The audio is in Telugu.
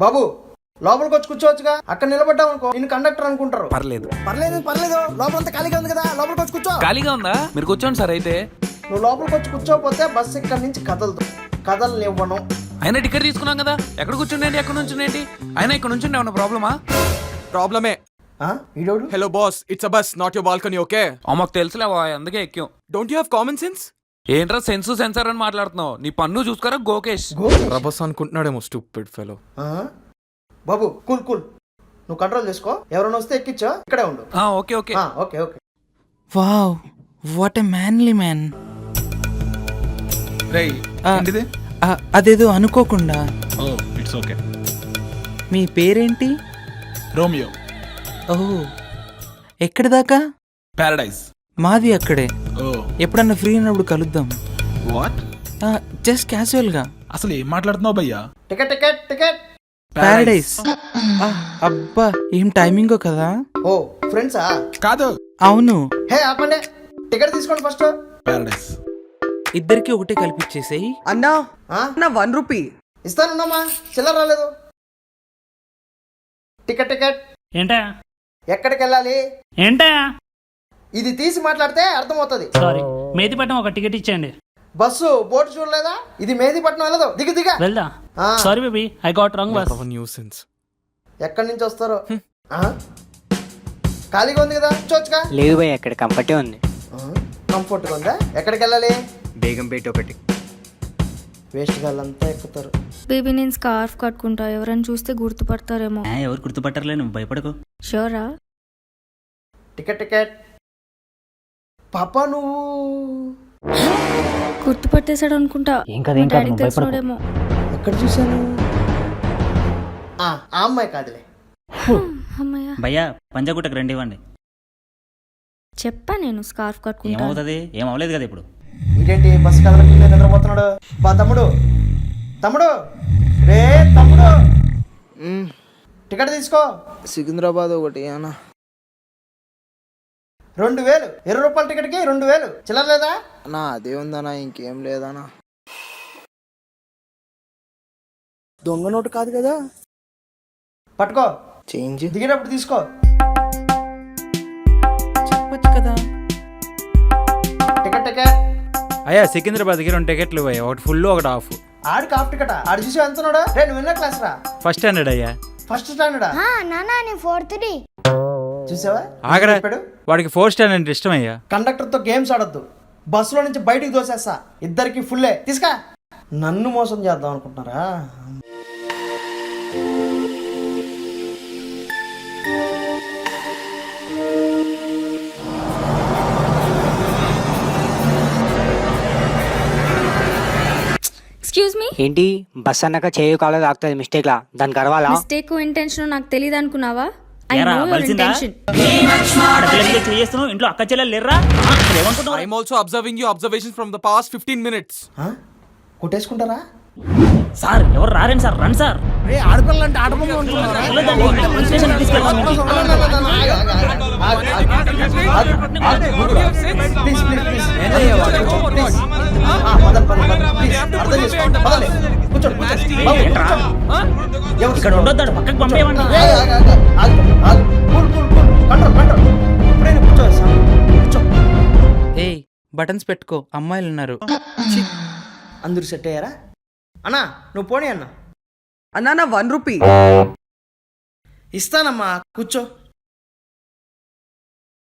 బాబు లోపలికి వచ్చి కూర్చోవచ్చుగా. అక్కడ నిలబడ్డావు అనుకో నిన్ను కండక్టర్ అనుకుంటారు. పర్లేదు పర్లేదు పర్లేదు, లోపలంతా ఖాళీగా ఉంది కదా, లోపలికి వచ్చి కూర్చో. ఖాళీగా ఉందా? మీరు కూర్చోండి సార్. అయితే నువ్వు లోపలికి వచ్చి కూర్చోకపోతే బస్సు ఇక్కడ నుంచి కదలనివ్వను. అయినా టికెట్ తీసుకున్నాం కదా, ఎక్కడ కూర్చుండేంటి ఎక్కడ నుంచుండేంటి? అయినా ఇక్కడ నుంచి ఏమన్నా ప్రాబ్లమా? ప్రాబ్లమే. ఈడోడు hello boss, it's a bus, not your balcony, okay? మాకు తెలుసులే, అందుకే ఎక్కాం. Don't you have common sense? ఏంట్రా సెన్సార్ అని మాట్లాడుతున్నావు? నీ పన్ను చూసుకోరా గోకేష్. రబస్ అనుకుంటున్నాడేమో, స్టూపిడ్ ఫెలో. బాబు కూల్ కూల్, నువ్వు కంట్రోల్ చేసుకో. ఎవరైనా వస్తే ఎక్కించో, ఇక్కడే ఉండు. Okay okay okay okay. Wow, what a manly man. అదేదో అనుకోకుండా. It's okay. మీ పేరేంటి? రోమియో. ఓ, ఎక్కడి దాకా? పారడైజ్. మాది అక్కడే. ఓ, ఎప్పుడన్నా ఫ్రీ అయినప్పుడు కలుద్దాం. వాట్? జస్ట్ క్యాజువల్ గా. అసలు ఏం మాట్లాడుతున్నావు భయ్యా? Ticket ticket ticket. పారడైస్. అబ్బా, ఏం టైమింగో కదా. ఓ ఫ్రెండ్సా? కాదు. అవును. హే ఆపండి, టికెట్ తీసుకోండి ఫస్ట్. పారడైజ్. ఇద్దరికి ఒకటే కల్పించేసేయి. అన్నా అన్న 1 రూపీ ఇస్తానున్నామా, చిల్లర రాలేదు. Ticket ticket. ఏంటా ఎక్కడికి వెళ్ళాలి? ఏంటా ఇది తీసి మాట్లాడితే అర్థమవుతుంది. సారీ, మేదిపట్నం ఒక టికెట్ ఇచ్చేయండి. బస్సు బోర్డు చూడలేదా? ఇది మేదిపట్నం వెళ్ళదు, దిగ. వెళ్దా? Sorry baby, I got wrong bus. Nuisance. ఎక్కడి నుంచి వస్తారో. ఖాళీగా ఉంది కదా, కూర్చోవచ్చుగా. లేదు భయ్య, అక్కడ కంఫర్టే ఉంది. కంఫర్ట్గా ఉందా? ఎక్కడికి వెళ్ళాలి? బేగంపేట ఒకటి. వేస్ట్ గాళ్ళంతా ఎక్కుతారు. బేబీ నేను స్కార్ఫ్ కట్టుకుంటా, ఎవరైనా చూస్తే గుర్తుపడతారేమో. ఎవరు గుర్తుపట్టర్లే, నువ్వు భయపడకు. షూరా? Ticket ticket. పాపా నువ్వు గుర్తుపట్టేశాడు అనుకుంటా. డాడీకి తెలిసినోడేమో. ఎక్కడ చూసాను? ఆ అమ్మాయి కాదులే. అమ్మయ్య, భయ్యా పంజాగుట్టకు రండి ఇవ్వండి. చెప్పా నేను స్కార్ఫ్ కట్టుకుంటా. ఏమవుతుంది? ఏం అవ్వలేదు కదా ఇప్పుడు. ఇదేంటి బస్సు కదలకుండా నిద్రపోతున్నాడు? బా తమ్ముడు, తమ్ముడు రే తమ్ముడు, టికెట్ తీసుకో. సికింద్రాబాద్ ఒకటి అన్న. 2000, 20 రూపాయల టికెట్కి 2000. చిల్లర లేదా? అన్నా అదే ఉందన్నా, ఇంకేం లేదన్నా. దొంగ నోటు కాదు కదా. పట్టుకో, చేంజ్ దిగేటప్పుడు తీసుకో. చెప్పొచ్చు కదా. Ticket ticket. అయ్యా, సికింద్రాబాద్కి 2 టికెట్లు పోయా, ఒకటి ఫుల్ ఒకటి హాఫ్. ఆడికి హాఫ్ టికెట్. ఆడు చూసి ఎంతున్నాడు? రే నువ్వు విన్న క్లాస్ రా. ఫస్ట్ స్టాండర్డ్ అయ్యా. ఫస్ట్ స్టాండర్డా? నానా నేను 4th డి. చూసావా? ఆగరా, చెప్పాడు. వాడికి 4th స్టాండర్డ్ అంటే ఇష్టం అయ్యా. కండక్టర్తో గేమ్స్ ఆడొద్దు, బస్సులో నుంచి బయటికి దోసేస్తా. ఇద్దరికి ఫుల్లే తీసుకా. నన్ను మోసం చేద్దాం అనుకుంటున్నారా? Excuse me. ఏంటి బస్ అన్నాక చేయు కాలో తాకుతుంది మిస్టేక్ లా, దానికి అరవాలా? మిస్టేక్ ఇంటెన్షన్ నాకు తెలియదు అనుకున్నావా? ఐ ఏరా, నో యువర్ బలిసిందా? ఇంటెన్షన్. చేస్తున్నావు ఇంట్లో అక్క చెల్లెలు లేర్రా? ఏమనుకుంటున్నావు? I'm also observing you observations from the past 15 minutes. కొట్టేసుకుంటారా? సార్ ఎవరు రారండి సార్, రండి సార్. ఆడపిల్లంటే ఆడపిల్ల స్టేషన్కి తీసుకెళ్తాం. ఇక్కడ ఉండొద్దాడు, పక్కకు పంపేయమండి. ఏయ్, బటన్స్ పెట్టుకో, అమ్మాయిలు ఉన్నారు. అందరూ సెట్ అయ్యారా? అన్నా నువ్వు పోనీ అన్న. అన్నా 1 రూపీ ఇస్తానమ్మా, కూర్చో.